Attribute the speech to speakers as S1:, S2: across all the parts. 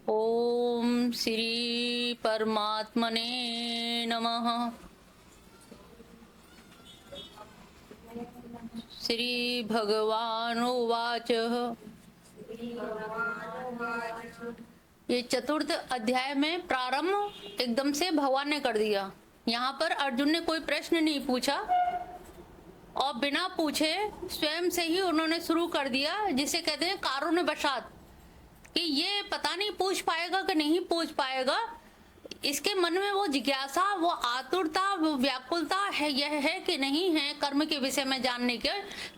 S1: ओम श्री परमात्मने नमः। श्री भगवान उवाच। ये चतुर्थ अध्याय में प्रारंभ एकदम से भगवान ने कर दिया। यहाँ पर अर्जुन ने कोई प्रश्न नहीं पूछा और बिना पूछे स्वयं से ही उन्होंने शुरू कर दिया, जिसे कहते हैं कारुण्यवशात, कि ये पता नहीं पूछ पाएगा कि नहीं पूछ पाएगा। इसके मन में वो जिज्ञासा, वो आतुरता, वो व्याकुलता है, यह है कि नहीं है कर्म के विषय में जानने के,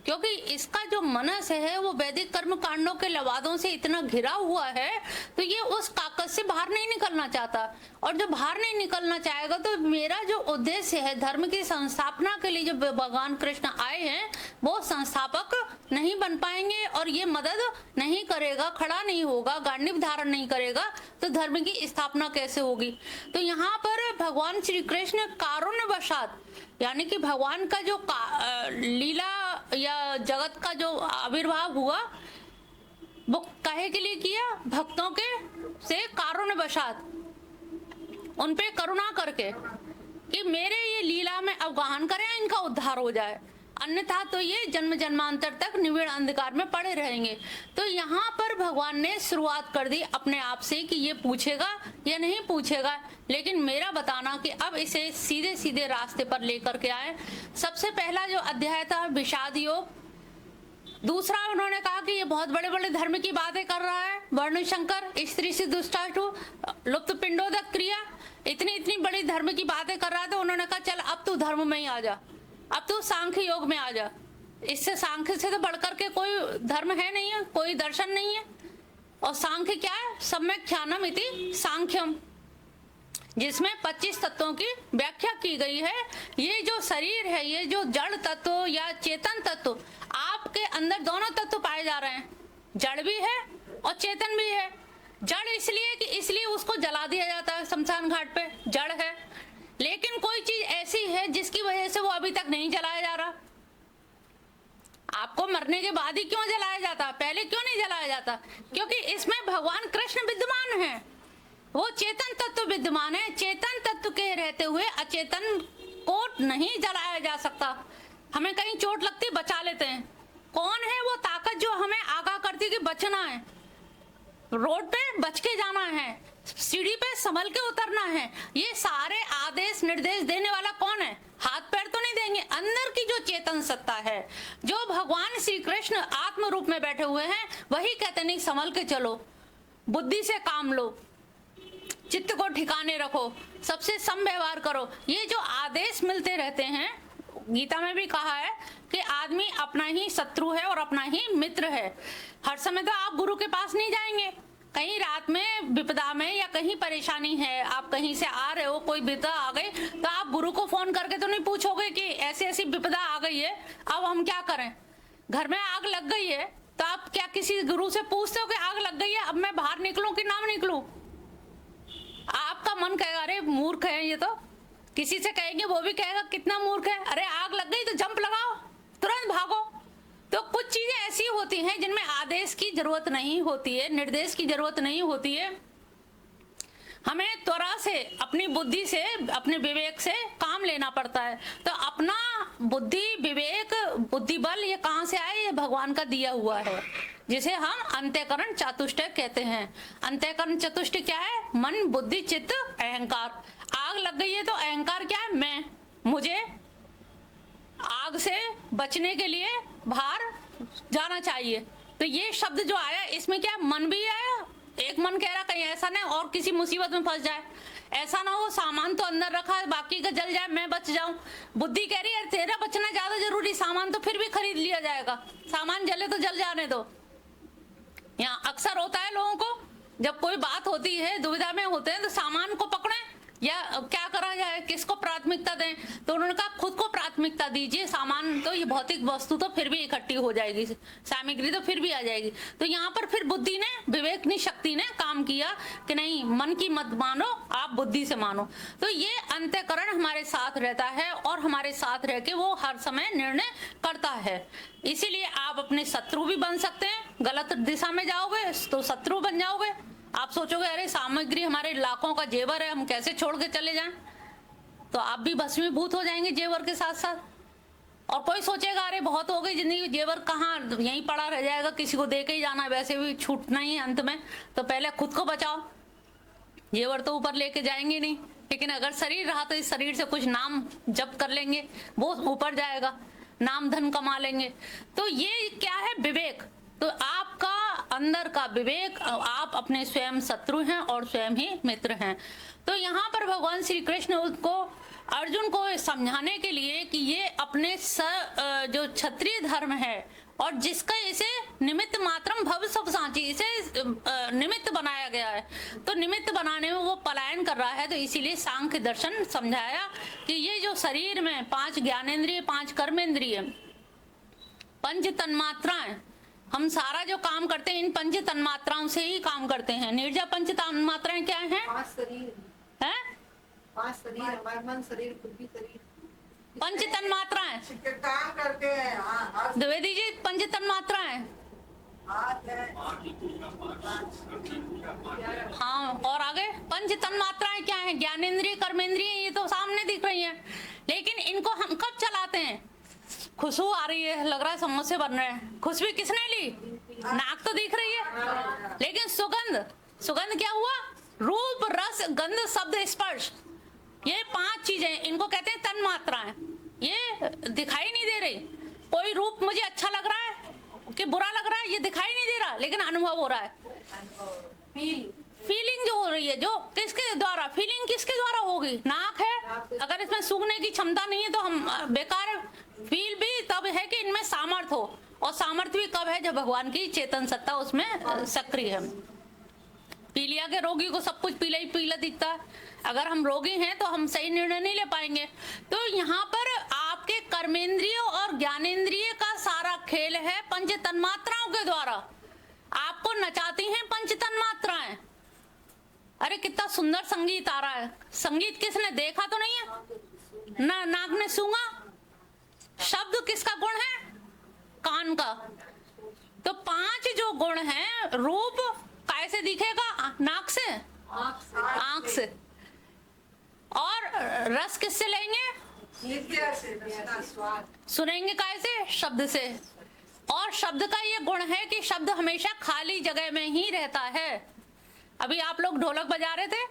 S1: क्योंकि इसका जो मनस है वो वैदिक कर्म कांडों के लवादों से इतना घिरा हुआ है, तो ये उस कागज से बाहर नहीं निकलना चाहता। और जब बाहर नहीं निकलना चाहेगा तो मेरा जो उद्देश्य है धर्म की संस्थापना के लिए, जो भगवान कृष्ण आए हैं वो संस्थापक नहीं बन पाएंगे और ये मदद नहीं करेगा, खड़ा नहीं होगा, गांडीव धारण नहीं करेगा, तो धर्म की स्थापना कैसे होगी। तो यहाँ पर भगवान श्री कृष्ण कारुण्यवशात, यानी कि भगवान का जो लीला या जगत का जो आविर्भाव हुआ वो काहे के लिए किया, भक्तों के से कारुण्यवशात, उन पे करुणा करके कि मेरे ये लीला में अवगाहन करें, इनका उद्धार हो जाए, अन्यथा तो ये जन्म जन्मांतर तक निविड़ अंधकार में पड़े रहेंगे। तो यहाँ पर भगवान ने शुरुआत कर दी अपने आप से कि ये पूछेगा या नहीं पूछेगा, लेकिन मेरा बताना कि अब इसे सीधे सीधे रास्ते पर लेकर के आए। सबसे पहला जो अध्याय था विषाद योग, दूसरा उन्होंने कहा कि ये बहुत बड़े बड़े धर्म की बातें कर रहा है, वर्ण शंकर, स्त्री से दुष्टाष्टु, लुप्त पिंडोदक क्रिया, इतनी इतनी बड़ी धर्म की बातें कर रहा था। उन्होंने कहा चल अब तू धर्म में ही आ जा, अब तू सांख्य योग में आ जा। इससे सांख्य से तो बढ़कर के कोई धर्म है नहीं है, कोई दर्शन नहीं है। और सांख्य क्या है, सम्यक ख्यानम इति सांख्यम, जिसमें 25 तत्वों की व्याख्या की गई है। ये जो शरीर है, ये जो जड़ तत्व या चेतन तत्व, आपके अंदर दोनों तत्व पाए जा रहे हैं, जड़ भी है और चेतन भी है। जड़ इसलिए उसको जला दिया जाता है शमशान घाट पे, जड़ है। लेकिन कोई चीज ऐसी है जिसकी वजह से वो अभी तक नहीं जलाया जा रहा। आपको मरने के बाद ही क्यों जलाया जाता, पहले क्यों नहीं जलाया जाता? क्योंकि इसमें भगवान कृष्ण विद्यमान है, वो चेतन तत्व विद्यमान है। चेतन तत्व के रहते हुए अचेतन को नहीं जलाया जा सकता। हमें कहीं चोट लगती बचा लेते हैं, कौन है वो ताकत जो हमें आगाह करती कि बचना है, रोड पे बच के जाना है, सीढ़ी पे संभल के उतरना है। ये सारे आदेश निर्देश देने वाला कौन है? हाथ पैर तो नहीं देंगे, अंदर की जो चेतन सत्ता है, जो भगवान श्री कृष्ण आत्म रूप में बैठे हुए हैं, वही कहते नहीं संभल के चलो, बुद्धि से काम लो, चित्त को ठिकाने रखो, सबसे सम व्यवहार करो। ये जो आदेश मिलते रहते हैं, गीता में भी कहा है कि आदमी अपना ही शत्रु है और अपना ही मित्र है। हर समय तो आप गुरु के पास नहीं जाएंगे, कहीं रात में विपदा में या कहीं परेशानी है, आप कहीं से आ रहे हो, कोई विपदा आ गई, तो आप गुरु को फोन करके तो नहीं पूछोगे कि ऐसी ऐसी विपदा आ गई है, अब हम क्या करें। घर में आग लग गई है तो आप क्या किसी गुरु से पूछते हो कि आग लग गई है, अब मैं बाहर निकलूं कि ना निकलूं? आपका मन कहेगा अरे मूर्ख है ये तो, किसी से कहेंगे वो भी कहेगा कितना मूर्ख है, अरे आग लग गई तो जंप लगाओ, तुरंत भागो। तो कुछ चीजें ऐसी होती हैं जिनमें आदेश की जरूरत नहीं होती है, निर्देश की जरूरत नहीं होती है। हमें त्वरा से अपनी बुद्धि से, अपने विवेक से काम लेना पड़ता है। तो अपना बुद्धि, विवेक, बुद्धि बल ये कहाँ से आए? ये भगवान का दिया हुआ है, जिसे हम अंतःकरण चतुष्टय कहते हैं। अंतःकरण चतुष्टय क्या है? मन, बुद्धि, चित्त, अहंकार। आग लग गई है तो अहंकार क्या है? मैं, मुझे आग से बचने के लिए बाहर जाना चाहिए। तो ये शब्द जो आया इसमें क्या मन भी आया। एक मन कह रहा कहीं ऐसा नहीं और किसी मुसीबत में फंस जाए, ऐसा ना हो सामान तो अंदर रखा है बाकी का जल जाए, मैं बच जाऊं। बुद्धि कह रही है तेरा बचना ज्यादा जरूरी, सामान तो फिर भी खरीद लिया जाएगा, सामान जले तो जल जाने दो। यहाँ अक्सर होता है लोगों को, जब कोई बात होती है, दुविधा में होते हैं, तो सामान को पकड़े या क्या करा जाए, किसको प्राथमिकता दें। तो उन्होंने कहा खुद को प्राथमिकता दीजिए, सामान तो ये भौतिक वस्तु तो फिर भी इकट्ठी हो जाएगी, सामग्री तो फिर भी आ जाएगी। तो यहाँ पर फिर बुद्धि ने, विवेकनी शक्ति ने काम किया कि नहीं, मन की मत मानो, आप बुद्धि से मानो। तो ये अंतःकरण हमारे साथ रहता है और हमारे साथ रह के वो हर समय निर्णय करता है। इसीलिए आप अपने शत्रु भी बन सकते हैं, गलत दिशा में जाओगे तो शत्रु बन जाओगे, आप सोचोगे अरे सामग्री हमारे लाखों का जेवर है, हम कैसे छोड़ के चले जाएं? तो आप भी भस्मीभूत हो जाएंगे जेवर के साथ साथ। और कोई सोचेगा अरे बहुत हो गई जिंदगी, जेवर कहाँ यहीं पड़ा रह जाएगा, किसी को दे के ही जाना है, वैसे भी छूटना ही है अंत में, तो पहले खुद को बचाओ। जेवर तो ऊपर लेके जाएंगे नहीं, लेकिन अगर शरीर रहा तो इस शरीर से कुछ नाम जप कर लेंगे, वो ऊपर जाएगा, नाम धन कमा लेंगे। तो ये क्या है? विवेक। तो आपका अंदर का विवेक, आप अपने स्वयं शत्रु हैं और स्वयं ही मित्र हैं। तो यहाँ पर भगवान श्री कृष्ण उसको, अर्जुन को समझाने के लिए कि ये अपने जो क्षत्रिय धर्म है और जिसका इसे निमित्त मात्रम भव सब सांची, इसे निमित्त बनाया गया है, तो निमित्त बनाने में वो पलायन कर रहा है। तो इसीलिए सांख्य दर्शन समझाया कि ये जो शरीर में 5 ज्ञानेंद्रिय, 5 कर्मेंद्रिय, 5 तन्मात्राएं, हम सारा जो काम करते हैं इन 5 तन्मात्राओं से ही काम करते हैं। नीरजा 5 तन्मात्राएं क्या हैं?
S2: 5 शरीर
S1: है?
S2: 5 शरीर, हमारा मन, शरीर, बुद्धि, शरीर,
S1: 5 तन्मात्राएं
S2: काम करते हैं। हाँ,
S1: द्विवेदी जी, 5 तन्मात्राएं।
S2: हाथ है,
S1: हाँ, और आगे 5 तन्मात्राएं क्या है? ज्ञानेंद्रिय, कर्मेंद्रिय, ये तो सामने दिख रही हैं, लेकिन इनको हम कब चलाते हैं? खुशबू आ रही है, लग रहा है समोसे बन रहे हैं। खुशबू किसने ली? नाक तो दिख रही है, लेकिन सुगंध, सुगंध क्या हुआ? रूप, रस, गंध, शब्द, स्पर्श, ये 5 चीजें, इनको कहते हैं तन्मात्राएं। ये दिखाई नहीं दे रही। कोई रूप मुझे अच्छा लग रहा है कि बुरा लग रहा है, ये दिखाई नहीं दे रहा, लेकिन अनुभव हो रहा है। फीलिंग जो हो रही है, जो किसके द्वारा? फीलिंग किसके द्वारा होगी? नाक है। अगर इसमें सूंघने की क्षमता नहीं है तो हम बेकार है। फील भी तब है कि इनमें सामर्थ्य हो, और सामर्थ्य भी कब है? जब भगवान की चेतन सत्ता उसमें सक्रिय है। पीलिया के रोगी को सब कुछ पीला ही पीला दिखता है। अगर हम रोगी हैं तो हम सही निर्णय नहीं ले पाएंगे। तो यहाँ पर आपके कर्मेंद्रियों और ज्ञानेंद्रिय का सारा खेल है 5 तन्मात्राओं के द्वारा। आपको नचाती हैं 5 तन्मात्राएं। अरे कितना सुंदर संगीत आ रहा है। संगीत किसने देखा तो नहीं है ना, नाक ने सूंघा। शब्द किसका गुण है? कान का। तो 5 जो गुण हैं, रूप कैसे दिखेगा? नाक से, आंख से। और रस किससे लेंगे? सुनेंगे कैसे? शब्द से। और शब्द का ये गुण है कि शब्द हमेशा खाली जगह में ही रहता है। अभी आप लोग ढोलक बजा रहे थे,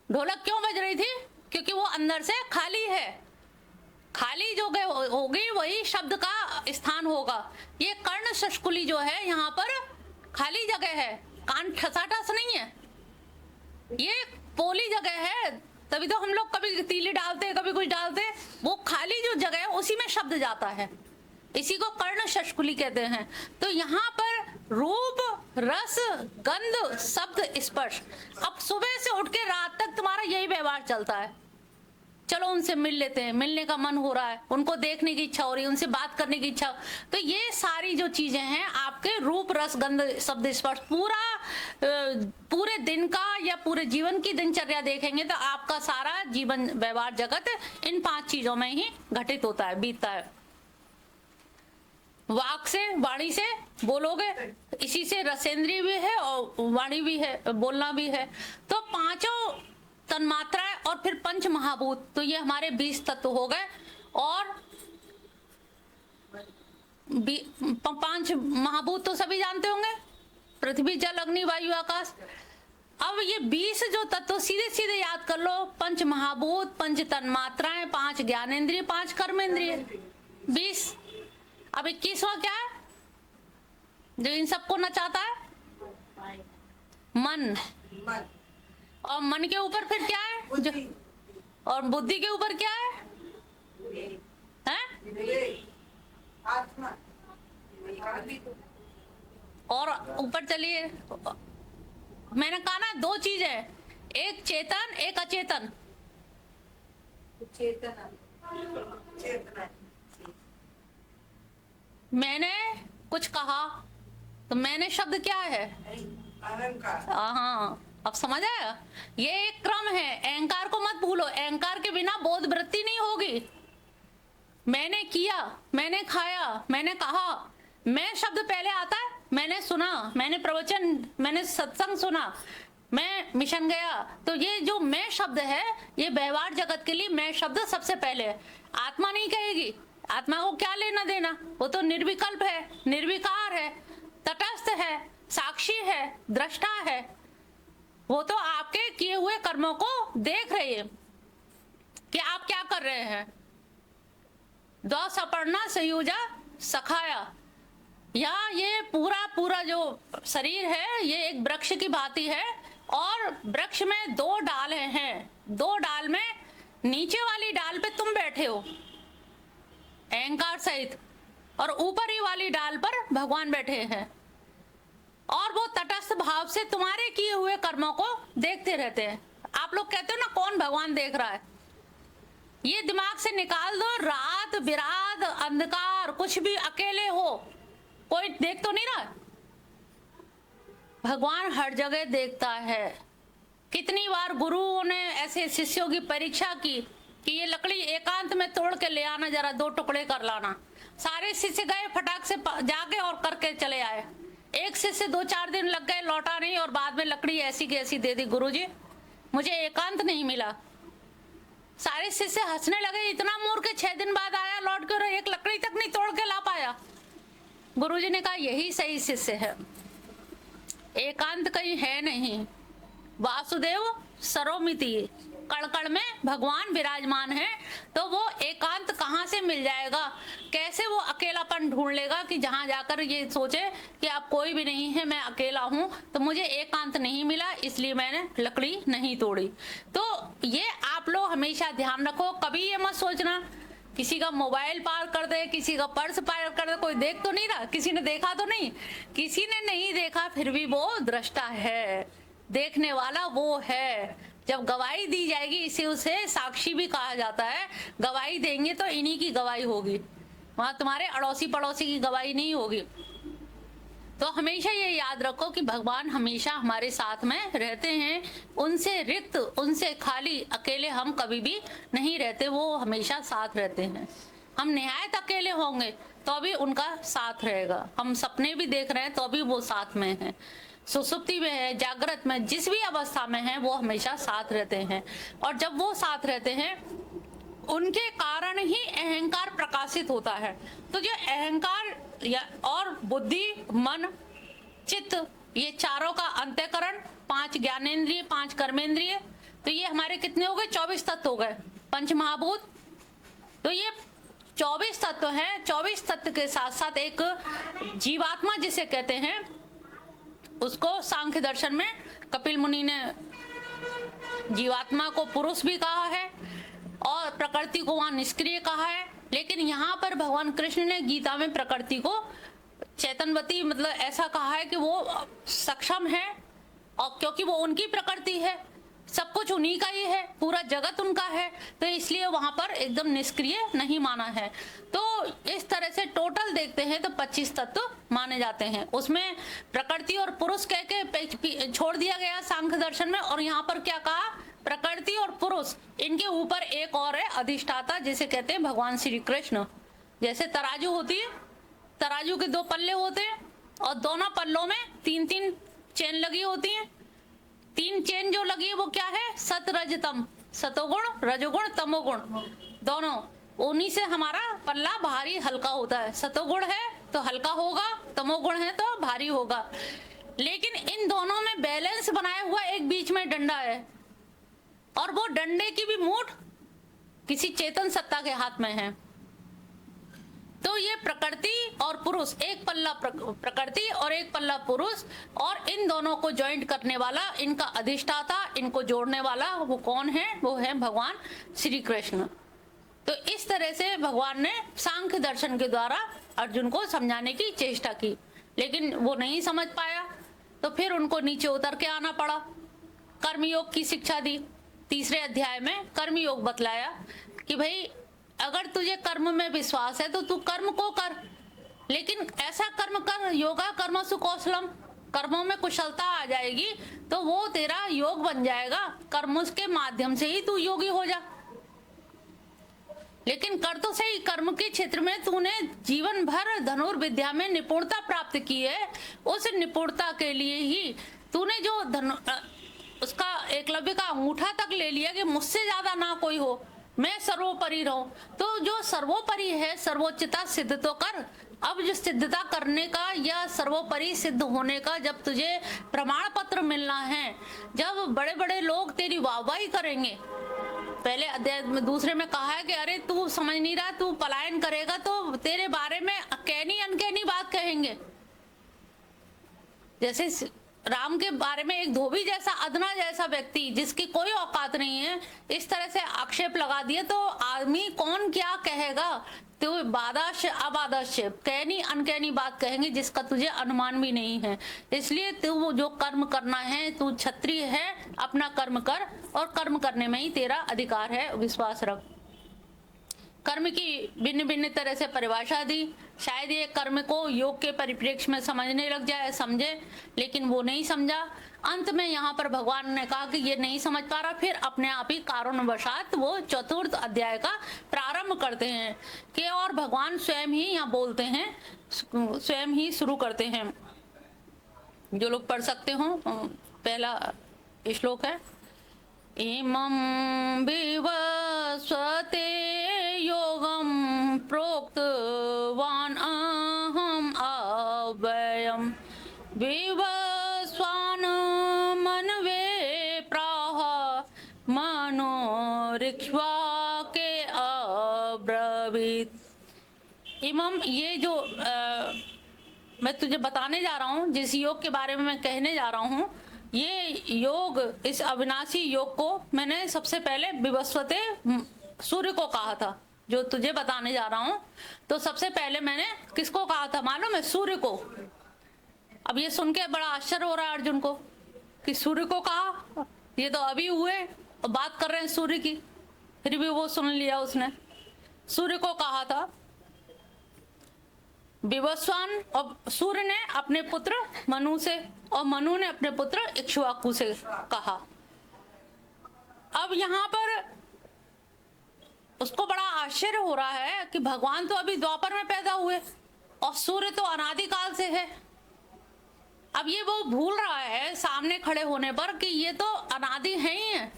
S1: ढोलक क्यों बज रही थी? क्योंकि वो अंदर से खाली है। खाली जो होगी वही शब्द का स्थान होगा। ये कर्ण शष्कुली जो है यहाँ पर खाली जगह है, कान ठसाठस नहीं है, ये पोली जगह है। तभी तो हम लोग कभी तीली डालते हैं, कभी कुछ डालते हैं, वो खाली जो जगह है उसी में शब्द जाता है। इसी को कर्ण शष्कुली कहते हैं। तो यहाँ पर रूप, रस, गंध, शब्द, स्पर्श। अब सुबह से उठ के रात तक तुम्हारा यही व्यवहार चलता है। चलो उनसे मिल लेते हैं, मिलने का मन हो रहा है, उनको देखने की इच्छा हो रही है, उनसे बात करने की इच्छा। तो ये सारी जो चीजें हैं आपके रूप, रस, गंध, शब्द, स्पर्श, पूरे दिन का या पूरे जीवन की दिनचर्या देखेंगे तो आपका सारा जीवन व्यवहार जगत इन 5 चीजों में ही घटित होता है, बीतता है। वाक से, वाणी से बोलोगे, इसी से रसेंद्रिय भी है और वाणी भी है, बोलना भी है। तो 5 तन्मात्राएं और फिर 5 महाभूत, तो ये हमारे 20 तत्व हो गए। और 5 महाभूत तो सभी जानते होंगे, पृथ्वी, जल, अग्नि, वायु, आकाश। अब ये 20 जो तत्व सीधे सीधे याद कर लो। 5 महाभूत, 5 तन्मात्राएं, 5 ज्ञानेंद्रिय, 5 कर्मेंद्रिय, 20। अब 21वां क्या है जो इन सबको नचाता है? मन। और मन के ऊपर फिर क्या है? जो, और बुद्धि के ऊपर क्या है? और ऊपर चलिए, मैंने कहा ना 2 चीज है, एक चेतन, एक अचेतन। मैंने कुछ कहा तो मैंने शब्द क्या है? हाँ, अब समझ आया? ये एक क्रम है। अहंकार को मत भूलो, अहंकार के बिना बोध वृत्ति नहीं होगी। मैंने किया, मैंने खाया, मैंने कहा, मैं शब्द पहले आता है। मैंने सुना, मैंने प्रवचन, मैंने सत्संग सुना, मैं मिशन गया। तो ये जो मैं शब्द है, ये व्यवहार जगत के लिए मैं शब्द सबसे पहले है। आत्मा नहीं कहेगी, आत्मा को क्या लेना देना, वो तो निर्विकल्प है, निर्विकार है, तटस्थ है, साक्षी है, दृष्टा है। वो तो आपके किए हुए कर्मों को देख रही है कि आप क्या कर रहे हैं। दो सपर्णा संयुजा सखाया, या ये पूरा जो शरीर है ये एक वृक्ष की भांति है, और वृक्ष में दो डाल हैं, दो डाल में नीचे वाली डाल पे तुम बैठे हो अहंकार सहित, और ऊपरी वाली डाल पर भगवान बैठे हैं, और वो तटस्थ भाव से तुम्हारे किए हुए कर्मों को देखते रहते हैं। आप लोग कहते हो ना कौन भगवान देख रहा है, ये दिमाग से निकाल दो। रात बिरात अंधकार कुछ भी, अकेले हो, कोई देख तो नहीं रहा। भगवान हर जगह देखता है। कितनी बार गुरुओं ने ऐसे शिष्यों की परीक्षा की कि ये लकड़ी एकांत में तोड़ के ले आना, जरा दो टुकड़े कर लाना। सारे शिष्य गए, फटाक से जाके और करके चले आए। एक शिष्य 2-4 दिन लग गए, लौटा नहीं, और बाद में लकड़ी ऐसी की ऐसी दे दी, गुरुजी मुझे एकांत नहीं मिला। सारे शिष्य हंसने लगे, इतना मूर्ख, 6 दिन बाद आया लौट कर, एक लकड़ी तक नहीं तोड़ के ला पाया। गुरुजी ने कहा यही सही शिष्य है, एकांत कहीं है नहीं। वासुदेव सरोमिति, कण में भगवान विराजमान है, तो वो एकांत कहाँ से मिल जाएगा, कैसे वो अकेलापन ढूंढ लेगा कि जहां जाकर ये सोचे कि आप कोई भी नहीं है, मैं अकेला हूं, तो मुझे एकांत नहीं मिला इसलिए मैंने लकड़ी नहीं तोड़ी। तो ये आप लोग हमेशा ध्यान रखो, कभी ये मत सोचना किसी का मोबाइल पार कर दे, किसी का पर्स पार कर दे, कोई देख तो नहीं रहा, किसी ने देखा तो नहीं, किसी ने नहीं देखा, फिर भी वो दृष्टा है, देखने वाला वो है। जब गवाही दी जाएगी, इसे उसे साक्षी भी कहा जाता है। गवाही देंगे तो इन्हीं की गवाही होगी, वहां तुम्हारे अड़ोसी पड़ोसी की गवाही नहीं होगी। तो हमेशा ये याद रखो कि भगवान हमेशा हमारे साथ में रहते हैं, उनसे रिक्त, उनसे खाली, अकेले हम कभी भी नहीं रहते, वो हमेशा साथ रहते हैं। हम निहायत अकेले होंगे तो भी उनका साथ रहेगा, हम सपने भी देख रहे हैं तो भी वो साथ में है, सुसुप्ति में है, जागृत में, जिस भी अवस्था में है वो हमेशा साथ रहते हैं। और जब वो साथ रहते हैं उनके कारण ही अहंकार प्रकाशित होता है। तो जो अहंकार या और बुद्धि, मन, चित्त, ये चारों का अंतःकरण, 5 ज्ञानेंद्रिय, 5 कर्मेंद्रिय, तो ये हमारे कितने हो गए, 24 तत्व हो गए, पंच महाभूत। तो ये 24 तत्व हैं। 24 तत्व के साथ साथ एक जीवात्मा जिसे कहते हैं, उसको सांख्य दर्शन में कपिल मुनि ने जीवात्मा को पुरुष भी कहा है और प्रकृति को वहां निष्क्रिय कहा है। लेकिन यहाँ पर भगवान कृष्ण ने गीता में प्रकृति को चैतन्यवती, मतलब ऐसा कहा है कि वो सक्षम है, और क्योंकि वो उनकी प्रकृति है, सब कुछ उन्हीं का ही है, पूरा जगत उनका है, तो इसलिए वहां पर एकदम निष्क्रिय नहीं माना है। तो इस तरह से टोटल देखते हैं तो 25 तत्व माने जाते हैं। उसमें प्रकृति और पुरुष कह के छोड़ दिया गया सांख्य दर्शन में, और यहाँ पर क्या कहा, प्रकृति और पुरुष, इनके ऊपर एक और है अधिष्ठाता, जिसे कहते हैं भगवान श्री कृष्ण। जैसे तराजू होती है, तराजू के 2 पल्ले होते हैं, और दोनों पल्लों में 3-3 चेन लगी होती हैं। 3 चेन जो लगी है वो क्या है, सत रज तम, सतोगुण, रजोगुण, तमोगुण, दोनों, उन्हीं से हमारा पल्ला भारी हल्का होता है। सतोगुण है तो हल्का होगा, तमोगुण है तो भारी होगा। लेकिन इन दोनों में बैलेंस बनाया हुआ एक बीच में डंडा है, और वो डंडे की भी मूठ किसी चेतन सत्ता के हाथ में है। तो ये प्रकृति और पुरुष, एक पल्ला प्रकृति और एक पल्ला पुरुष, और इन दोनों को ज्वाइंट करने वाला, इनका अधिष्ठाता, इनको जोड़ने वाला वो कौन है, वो है भगवान श्री कृष्ण। तो इस तरह से भगवान ने सांख्य दर्शन के द्वारा अर्जुन को समझाने की चेष्टा की, लेकिन वो नहीं समझ पाया, तो फिर उनको नीचे उतर के आना पड़ा। कर्मयोग की शिक्षा दी, 3रे अध्याय में कर्मयोग बतलाया कि भाई अगर तुझे कर्म में विश्वास है तो तू कर्म को कर, लेकिन ऐसा कर्म कर, योगा कर्मसु कौशलम, कर्मों में कुशलता आ जाएगी तो वो तेरा योग बन जाएगा, कर्म के माध्यम से ही तू योगी हो जा। लेकिन कर तो सही, कर्म के क्षेत्र में तूने जीवन भर धनुर्विद्या में निपुणता प्राप्त की है, उस निपुणता के लिए ही तूने जो उसका एकलव्य का अंगूठा तक ले लिया कि मुझसे ज्यादा ना कोई हो, मैं सर्वोपरि रहूं। तो जो सर्वोपरि है, सर्वोच्चता सिद्ध तो कर। अब जो सिद्धता करने का या सर्वोपरि सिद्ध होने का जब तुझे प्रमाण पत्र मिलना है, जब बड़े बड़े लोग तेरी वाहवाही करेंगे, पहले अध्याय में दूसरे में कहा है कि अरे तू समझ नहीं रहा, तू पलायन करेगा, तो तेरे बारे में कहनी अनकहनी बात कहेंगे। जैसे राम के बारे में एक धोबी जैसा अदना जैसा व्यक्ति जिसकी कोई औकात नहीं है, इस तरह से आक्षेप लगा दिए तो आदमी कौन क्या कहेगा। तो बादाश्य अबादाश्य कहनी अनकहनी बात कहेंगे जिसका तुझे अनुमान भी नहीं है। इसलिए तू जो कर्म करना है, तू क्षत्रिय है, अपना कर्म कर और कर्म करने में ही तेरा अधिकार है, विश्वास रख। कर्म की भिन्न भिन्न तरह से परिभाषा दी। शायद ये कर्म को योग के परिप्रेक्ष्य में समझने लग जाए, समझे, लेकिन वो नहीं समझा। अंत में यहाँ पर भगवान ने कहा कि ये नहीं समझ पा रहा, फिर अपने आप ही कारणवशात वो चतुर्थ अध्याय का प्रारंभ करते हैं कि और भगवान स्वयं ही यहाँ बोलते हैं, स्वयं ही शुरू करते हैं। जो लोग पढ़ सकते हो, पहला श्लोक है, इमं विवस्वते योगं प्रोक्तवान् अहम् अव्ययम् विवस्वान् मनवे प्राह मनोरिक्ष्वा के अब्रवीत्। इमं, ये जो मैं तुझे बताने जा रहा हूँ, जिस योग के बारे में मैं कहने जा रहा हूँ, ये योग, इस अविनाशी योग को मैंने सबसे पहले विवस्वते सूर्य को कहा था। जो तुझे बताने जा रहा हूं, तो सबसे पहले मैंने किसको कहा था मालूम है? सूर्य को। अब ये सुन के बड़ा आश्चर्य हो रहा है अर्जुन को कि सूर्य को कहा, ये तो अभी हुए और बात कर रहे हैं सूर्य की, फिर भी वो सुन लिया उसने। सूर्य को कहा था विवस्वान, और सूर्य ने अपने पुत्र मनु से, और मनु ने अपने पुत्र इक्ष्वाकु से कहा। अब यहाँ पर उसको बड़ा आश्चर्य हो रहा है कि भगवान तो अभी द्वापर में पैदा हुए और सूर्य तो अनादिकाल से है। अब ये वो भूल रहा है सामने खड़े होने पर कि ये तो अनादि है ही है,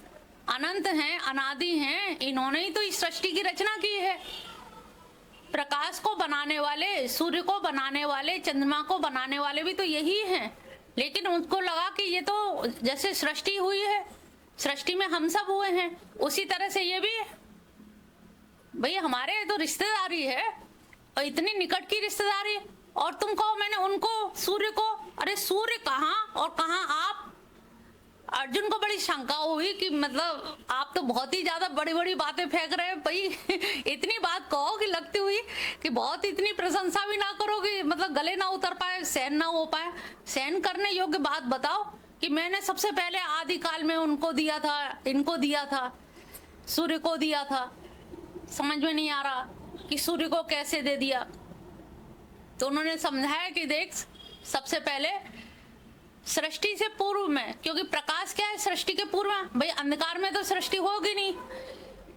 S1: अनंत हैं, अनादि हैं, इन्होंने ही तो इस सृष्टि की रचना की है। प्रकाश को बनाने वाले, सूर्य को बनाने वाले, चंद्रमा को बनाने वाले भी तो यही हैं। लेकिन उनको लगा कि ये तो जैसे सृष्टि हुई है, सृष्टि में हम सब हुए हैं, उसी तरह से ये भी है। भाई हमारे तो रिश्तेदारी है और इतनी निकट की रिश्तेदारी, और तुम कहो मैंने उनको, सूर्य को, अरे सूर्य कहाँ और कहाँ आप। अर्जुन को बड़ी शंका हुई कि मतलब आप तो बहुत ही ज्यादा बड़ी बड़ी बातें फेंक रहे हैं भाई। इतनी बात कहो कि लगती हुई कि बहुत इतनी प्रशंसा भी ना करो कि मतलब गले ना उतर पाए, सहन ना हो पाए। सहन करने योग्य बात बताओ कि मैंने सबसे पहले आदि काल में उनको दिया था, इनको दिया था, सूर्य को दिया था। समझ में नहीं आ रहा कि सूर्य को कैसे दे दिया। तो उन्होंने समझाया कि देख, सबसे पहले सृष्टि से पूर्व में, क्योंकि प्रकाश क्या है सृष्टि के पूर्व में, भाई अंधकार में तो सृष्टि होगी नहीं,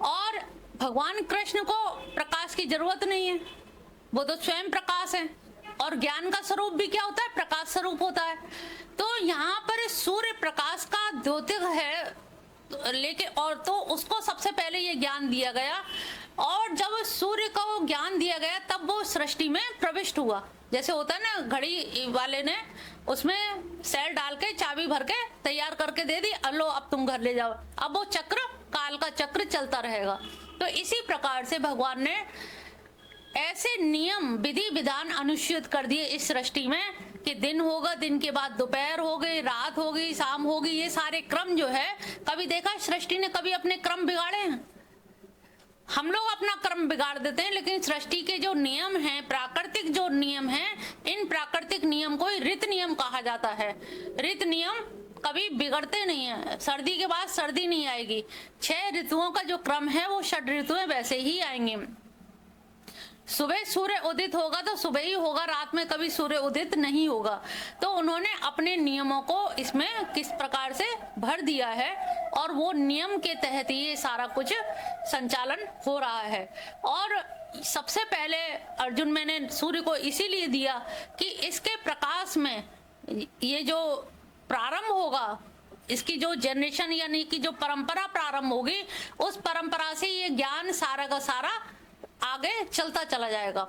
S1: और भगवान कृष्ण को प्रकाश की जरूरत नहीं है, वो तो स्वयं प्रकाश है, और ज्ञान का स्वरूप भी क्या होता है? प्रकाश स्वरूप होता है। तो यहाँ पर सूर्य प्रकाश का द्योतक है लेके, और तो उसको सबसे पहले ये ज्ञान दिया गया, और जब सूर्य को ज्ञान दिया गया तब वो सृष्टि में प्रविष्ट हुआ। जैसे होता है ना, घड़ी वाले ने उसमें सेल डाल के चाबी भर के तैयार करके दे दी, अल्लो अब तुम घर ले जाओ, अब वो चक्र, काल का चक्र चलता रहेगा। तो इसी प्रकार से भगवान ने ऐसे नियम, विधि विधान अनुष्ठित कर दिए इस सृष्टि में कि दिन होगा, दिन के बाद दोपहर हो गई, रात हो गई, शाम होगी। ये सारे क्रम जो है, कभी देखा सृष्टि ने कभी अपने क्रम बिगाड़े हैं? हम लोग अपना क्रम बिगाड़ देते हैं, लेकिन सृष्टि के जो नियम हैं, प्राकृतिक जो नियम हैं, इन प्राकृतिक नियम को ऋत नियम कहा जाता है। ऋत नियम कभी बिगड़ते नहीं है। सर्दी के बाद सर्दी नहीं आएगी, 6 ऋतुओं का जो क्रम है वो 6 ऋतुएं वैसे ही आएंगी। सुबह सूर्य उदित होगा तो सुबह ही होगा, रात में कभी सूर्य उदित नहीं होगा। तो उन्होंने अपने नियमों को इसमें किस प्रकार से भर दिया है, और वो नियम के तहत ही ये सारा कुछ संचालन हो रहा है। और सबसे पहले अर्जुन मैंने सूर्य को इसीलिए दिया कि इसके प्रकाश में ये जो प्रारंभ होगा इसकी जो जनरेशन यानी कि जो परंपरा प्रारंभ होगी, उस परंपरा से ये ज्ञान सारा का सारा आगे चलता चला जाएगा।